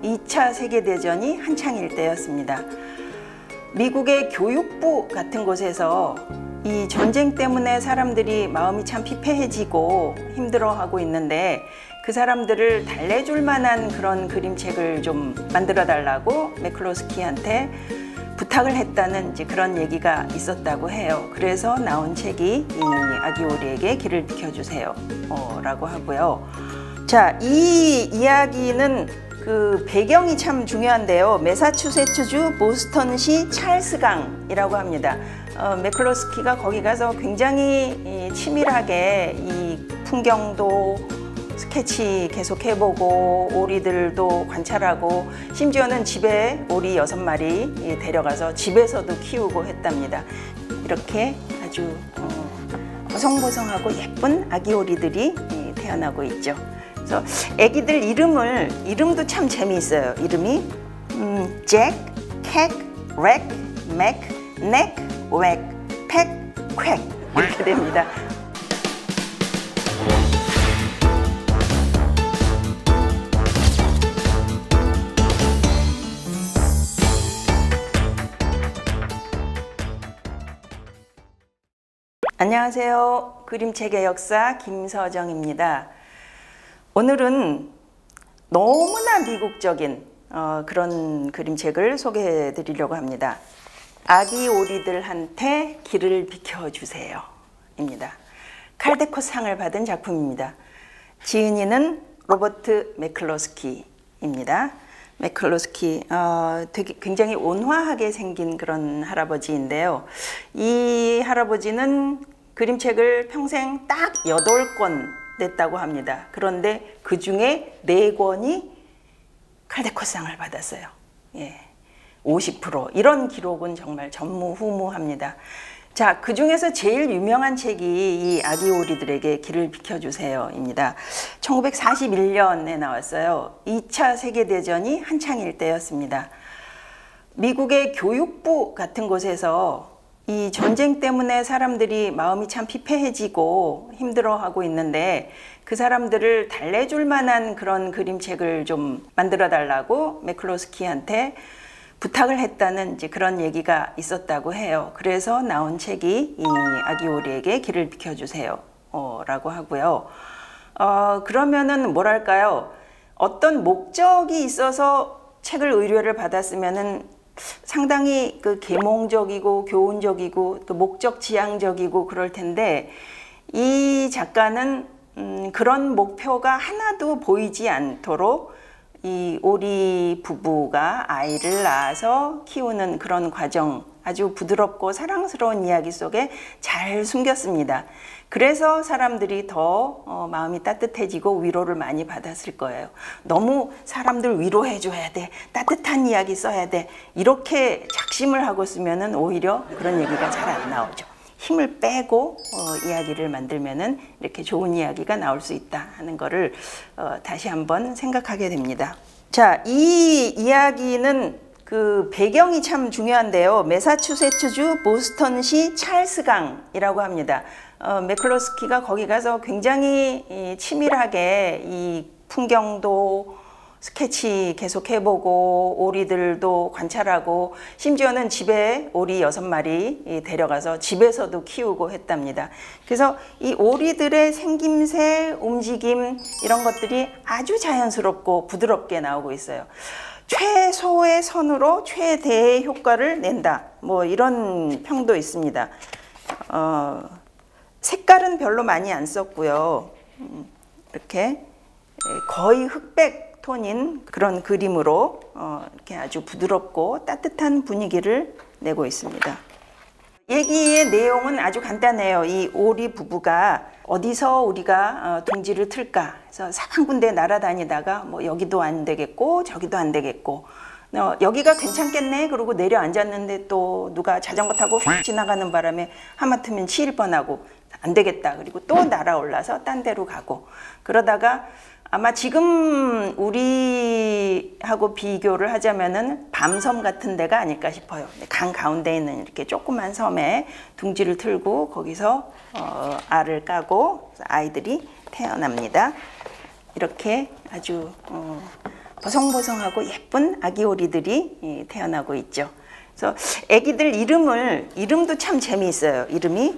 (2차) 세계대전이 한창일 때였습니다. 미국의 교육부 같은 곳에서 이 전쟁 때문에 사람들이 마음이 참 피폐해지고 힘들어하고 있는데 그 사람들을 달래줄 만한 그런 그림책을 좀 만들어 달라고 매클로스키한테 부탁을 했다는 이제 그런 얘기가 있었다고 해요. 그래서 나온 책이 이 아기 오리에게 길을 비켜주세요 라고 하고요. 자, 이 이야기는 그 배경이 참 중요한데요. 매사추세츠주 보스턴시 찰스강이라고 합니다. 매클로스키가 거기 가서 굉장히 치밀하게 이 풍경도 스케치 계속 해보고 오리들도 관찰하고 심지어는 집에 오리 6마리 데려가서 집에서도 키우고 했답니다. 이렇게 아주 보송보송하고 예쁜 아기 오리들이 태어나고 있죠. 그래서 애기들 이름도 참 재미있어요. 이름이 잭, 캣, 렉, 맥, 넥, 웩, 팩, 퀘 이렇게 됩니다. 안녕하세요. 그림책의 역사 김서정입니다. 오늘은 너무나 미국적인 그런 그림책을 소개해 드리려고 합니다. 아기 오리들한테 길을 비켜주세요 입니다. 칼데코 상을 받은 작품입니다. 지은이는 로버트 매클로스키입니다. 매클로스키 되게 굉장히 온화하게 생긴 그런 할아버지인데요. 이 할아버지는 그림책을 평생 딱 8권 냈다고 합니다. 그런데 그 중에 4권이 칼데코상을 받았어요. 예, 50% 이런 기록은 정말 전무후무합니다. 자, 그 중에서 제일 유명한 책이 이 아기 오리들에게 길을 비켜주세요 입니다. 1941년에 나왔어요. 2차 세계대전이 한창일 때였습니다. 미국의 교육부 같은 곳에서 이 전쟁 때문에 사람들이 마음이 참 피폐해지고 힘들어하고 있는데 그 사람들을 달래줄 만한 그런 그림책을 좀 만들어 달라고 매클로스키한테 부탁을 했다는 이제 그런 얘기가 있었다고 해요. 그래서 나온 책이 이 아기 오리에게 길을 비켜주세요 라고 하고요. 그러면은 뭐랄까요? 어떤 목적이 있어서 책을 의뢰를 받았으면은 상당히 그 계몽적이고 교훈적이고 또 목적 지향적이고 그럴 텐데 이 작가는 그런 목표가 하나도 보이지 않도록 이 오리 부부가 아이를 낳아서 키우는 그런 과정, 아주 부드럽고 사랑스러운 이야기 속에 잘 숨겼습니다. 그래서 사람들이 더 마음이 따뜻해지고 위로를 많이 받았을 거예요. 너무 사람들 위로해줘야 돼, 따뜻한 이야기 써야 돼, 이렇게 작심을 하고 쓰면은 오히려 그런 얘기가 잘 안 나오죠. 힘을 빼고 이야기를 만들면은 이렇게 좋은 이야기가 나올 수 있다 하는 거를 다시 한번 생각하게 됩니다. 자, 이 이야기는 그 배경이 참 중요한데요. 매사추세츠주 보스턴시 찰스강이라고 합니다. 매클로스키가 거기 가서 굉장히 치밀하게 이 풍경도 스케치 계속 해보고 오리들도 관찰하고 심지어는 집에 오리 6마리 데려가서 집에서도 키우고 했답니다. 그래서 이 오리들의 생김새, 움직임 이런 것들이 아주 자연스럽고 부드럽게 나오고 있어요. 최소의 선으로 최대의 효과를 낸다. 뭐 이런 평도 있습니다. 색깔은 별로 많이 안 썼고요. 이렇게 거의 흑백 톤인 그런 그림으로 이렇게 아주 부드럽고 따뜻한 분위기를 내고 있습니다. 얘기의 내용은 아주 간단해요. 이 오리 부부가 어디서 우리가 둥지를 틀까 해서 한 군데 날아다니다가 뭐 여기도 안 되겠고 저기도 안 되겠고 여기가 괜찮겠네 그러고 내려앉았는데 또 누가 자전거 타고 휙 지나가는 바람에 하마터면 치일 뻔하고 안 되겠다 그리고 또 날아올라서 딴 데로 가고 그러다가 아마 지금 우리하고 비교를 하자면은 밤섬 같은 데가 아닐까 싶어요. 강 가운데 있는 이렇게 조그만 섬에 둥지를 틀고 거기서 알을 까고 아이들이 태어납니다. 이렇게 아주 보송보송하고 예쁜 아기 오리들이 태어나고 있죠. 그래서 아기들 이름도 참 재미있어요. 이름이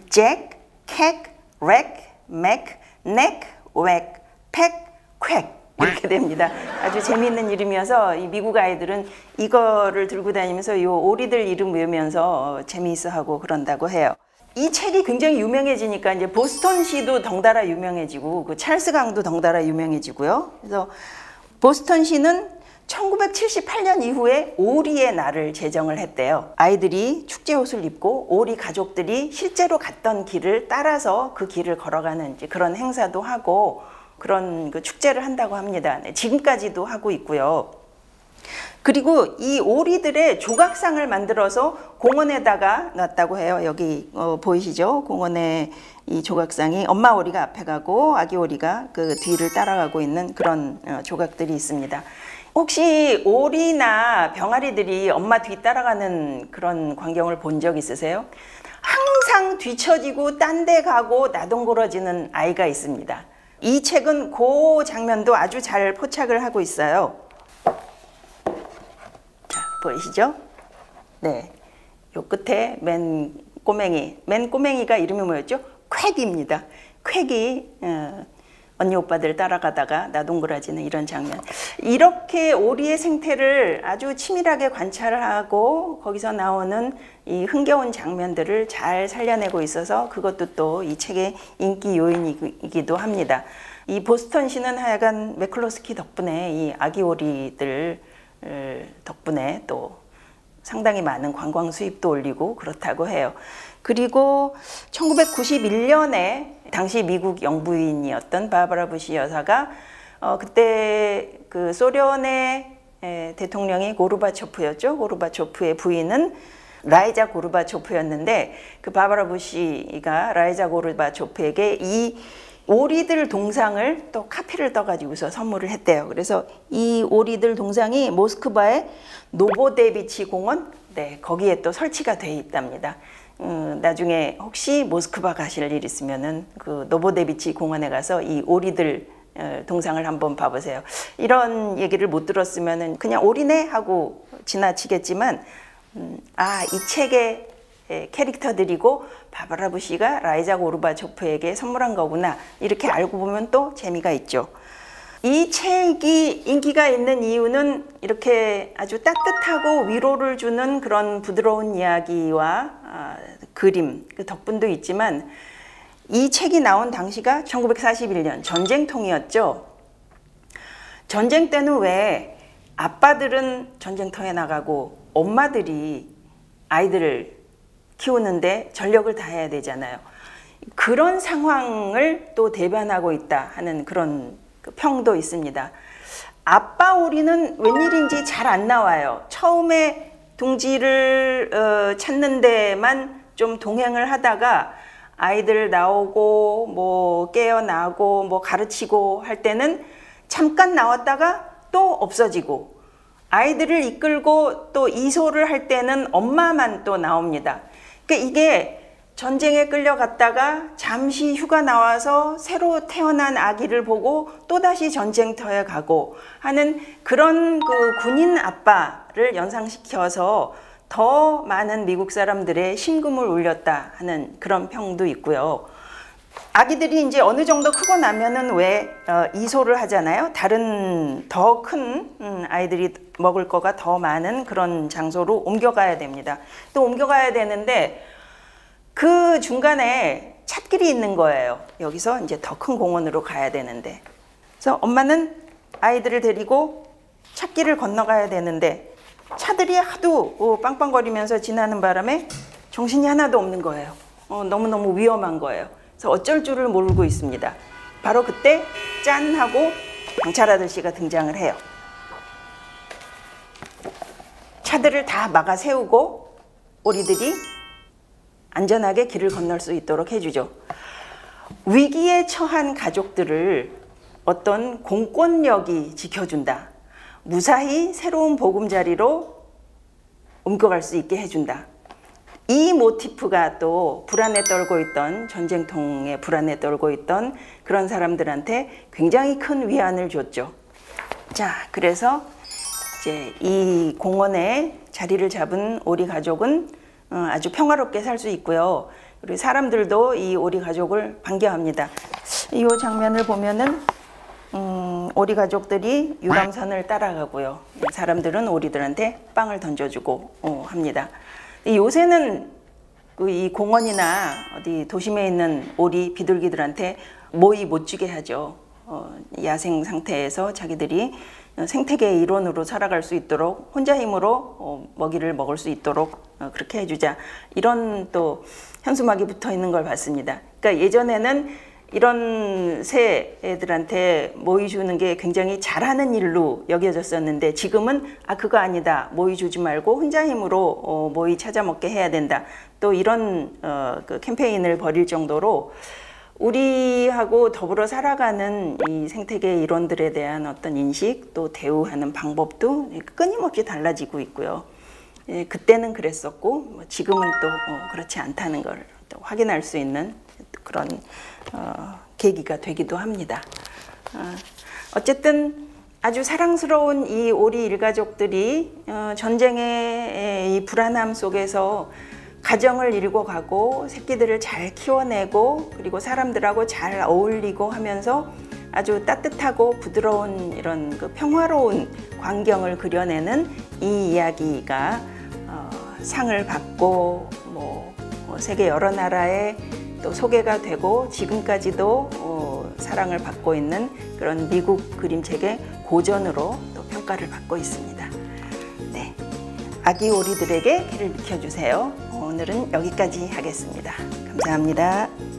잭, 캣, 렉, 맥, 넥, 웩, 팩, 퀘 이렇게 됩니다. 아주 재미있는 이름이어서 이 미국 아이들은 이거를 들고 다니면서 이 오리들 이름 외우면서 재미있어하고 그런다고 해요. 이 책이 굉장히 유명해지니까 이제 보스턴시도 덩달아 유명해지고 그 찰스 강도 덩달아 유명해지고요. 그래서 보스턴시는 1978년 이후에 오리의 날을 제정을 했대요. 아이들이 축제 옷을 입고 오리 가족들이 실제로 갔던 길을 따라서 그 길을 걸어가는 그런 행사도 하고 그런 그 축제를 한다고 합니다. 네, 지금까지도 하고 있고요. 그리고 이 오리들의 조각상을 만들어서 공원에다가 놨다고 해요. 여기 보이시죠? 공원에 이 조각상이 엄마 오리가 앞에 가고 아기 오리가 그 뒤를 따라가고 있는 그런 조각들이 있습니다. 혹시 오리나 병아리들이 엄마 뒤 따라가는 그런 광경을 본 적 있으세요? 항상 뒤처지고 딴 데 가고 나동걸어지는 아이가 있습니다. 이 책은 그 장면도 아주 잘 포착을 하고 있어요. 자, 보이시죠? 네, 요 끝에 맨 꼬맹이가 이름이 뭐였죠? 퀘기입니다. 퀘기 언니 오빠들 따라가다가 나동그라지는 이런 장면. 이렇게 오리의 생태를 아주 치밀하게 관찰하고 거기서 나오는 이 흥겨운 장면들을 잘 살려내고 있어서 그것도 또 이 책의 인기 요인이기도 합니다. 이 보스턴시는 하여간 매클로스키 덕분에 이 아기 오리들 덕분에 또 상당히 많은 관광 수입도 올리고 그렇다고 해요. 그리고 1991년에 당시 미국 영부인이었던 바바라 부시 여사가 그때 그 소련의 대통령이 고르바초프였죠. 고르바초프의 부인은 라이자 고르바초프였는데 그 바바라 부시가 라이자 고르바초프에게 이 오리들 동상을 또 카피를 떠가지고서 선물을 했대요. 그래서 이 오리들 동상이 모스크바의 노보데비치 공원, 네, 거기에 또 설치가 돼 있답니다. 나중에 혹시 모스크바 가실 일 있으면은 그 노보데비치 공원에 가서 이 오리들 동상을 한번 봐보세요. 이런 얘기를 못 들었으면은 그냥 오리네 하고 지나치겠지만 이 책의 캐릭터들이고 바바라 부시가 라이자 고르바초프에게 선물한 거구나 이렇게 알고 보면 또 재미가 있죠. 이 책이 인기가 있는 이유는 이렇게 아주 따뜻하고 위로를 주는 그런 부드러운 이야기와 그림 그 덕분도 있지만 이 책이 나온 당시가 1941년 전쟁통이었죠. 전쟁 때는 왜 아빠들은 전쟁터에 나가고 엄마들이 아이들을 키우는데 전력을 다해야 되잖아요. 그런 상황을 또 대변하고 있다 하는 그런 평도 있습니다. 아빠 오리는 웬일인지 잘 안 나와요. 처음에 둥지를 찾는 데만 좀 동행을 하다가 아이들 나오고 뭐 깨어나고 뭐 가르치고 할 때는 잠깐 나왔다가 또 없어지고 아이들을 이끌고 또 이소를 할 때는 엄마만 또 나옵니다. 그러니까 이게 전쟁에 끌려갔다가 잠시 휴가 나와서 새로 태어난 아기를 보고 또다시 전쟁터에 가고 하는 그런 그 군인 아빠를 연상시켜서 더 많은 미국 사람들의 심금을 울렸다 하는 그런 평도 있고요. 아기들이 이제 어느 정도 크고 나면은 왜 이소를 하잖아요. 다른 더 큰 아이들이 먹을 거가 더 많은 그런 장소로 옮겨가야 됩니다. 또 옮겨가야 되는데 그 중간에 찻길이 있는 거예요. 여기서 이제 더 큰 공원으로 가야 되는데. 그래서 엄마는 아이들을 데리고 찻길을 건너가야 되는데 차들이 하도 빵빵거리면서 지나는 바람에 정신이 하나도 없는 거예요. 너무너무 위험한 거예요. 그래서 어쩔 줄을 모르고 있습니다. 바로 그때 짠 하고 경찰 아저씨가 등장을 해요. 차들을 다 막아 세우고 오리들이 안전하게 길을 건널 수 있도록 해주죠. 위기에 처한 가족들을 어떤 공권력이 지켜준다. 무사히 새로운 보금자리로 옮겨갈 수 있게 해준다. 이 모티프가 또 불안에 떨고 있던, 전쟁통에 불안에 떨고 있던 그런 사람들한테 굉장히 큰 위안을 줬죠. 자, 그래서 이제 이 공원에 자리를 잡은 오리 가족은 아주 평화롭게 살 수 있고요. 그리고 사람들도 이 오리 가족을 반겨합니다. 이 장면을 보면은 오리 가족들이 유람선을 따라가고요. 사람들은 오리들한테 빵을 던져주고 합니다. 요새는 이 공원이나 어디 도심에 있는 오리 비둘기들한테 모이 못 주게 하죠. 야생 상태에서 자기들이 생태계의 일원으로 살아갈 수 있도록 혼자 힘으로 먹이를 먹을 수 있도록 그렇게 해주자. 이런 또 현수막이 붙어 있는 걸 봤습니다. 그러니까 예전에는 이런 새 애들한테 모이 주는 게 굉장히 잘하는 일로 여겨졌었는데 지금은 그거 아니다. 모이 주지 말고 혼자 힘으로 모이 찾아 먹게 해야 된다. 또 이런 그 캠페인을 벌일 정도로 우리하고 더불어 살아가는 이 생태계 일원들에 대한 어떤 인식 또 대우하는 방법도 끊임없이 달라지고 있고요. 그때는 그랬었고 지금은 또 그렇지 않다는 걸 또 확인할 수 있는 그런 계기가 되기도 합니다. 어쨌든 아주 사랑스러운 이 오리 일가족들이 전쟁의 이 불안함 속에서 가정을 이루고 가고 새끼들을 잘 키워내고 그리고 사람들하고 잘 어울리고 하면서 아주 따뜻하고 부드러운 이런 그 평화로운 광경을 그려내는 이 이야기가 상을 받고 세계 여러 나라에 또 소개가 되고 지금까지도 사랑을 받고 있는 그런 미국 그림책의 고전으로 또 평가를 받고 있습니다. 네, 아기 오리들에게 길을 비켜주세요. 오늘은 여기까지 하겠습니다. 감사합니다.